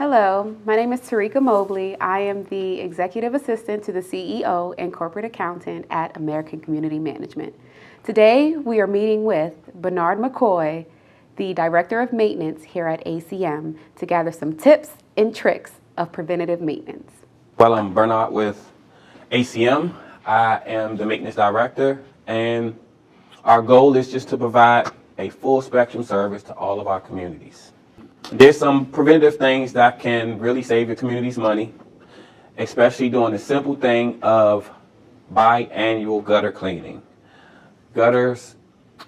Hello, my name is Tarika Mobley. I am the Executive Assistant to the CEO and Corporate Accountant at American Community Management. Today, we are meeting with Bernard McCoy, the Director of Maintenance here at ACM, to gather some tips and tricks of preventative maintenance. Well, I'm Bernard with ACM. I am the Maintenance Director, and our goal is just to provide a full spectrum service to all of our communities. There's some preventative things that can really save your community's money, especially doing the simple thing of biannual gutter cleaning. Gutters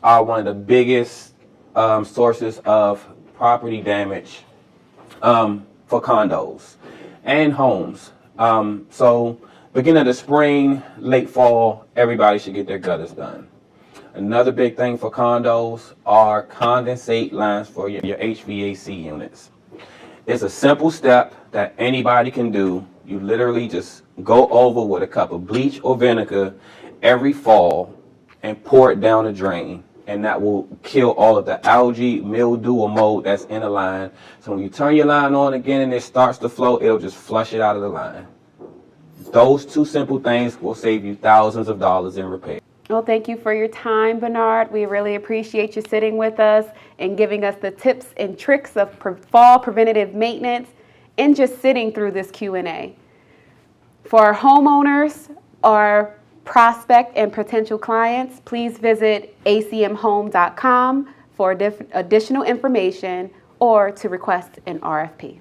are one of the biggest sources of property damage for condos and homes. So beginning of the spring, late fall, everybody should get their gutters done. Another big thing for condos are condensate lines for your HVAC units. It's a simple step that anybody can do. You literally just go over with a cup of bleach or vinegar every fall and pour it down the drain. And that will kill all of the algae, mildew, or mold that's in the line. So when you turn your line on again and it starts to flow, it'll just flush it out of the line. Those two simple things will save you thousands of dollars in repair. Well, thank you for your time, Bernard. We really appreciate you sitting with us and giving us the tips and tricks of fall preventative maintenance and just sitting through this Q&A. For our homeowners, our prospect and potential clients, please visit acmhome.com for additional information or to request an RFP.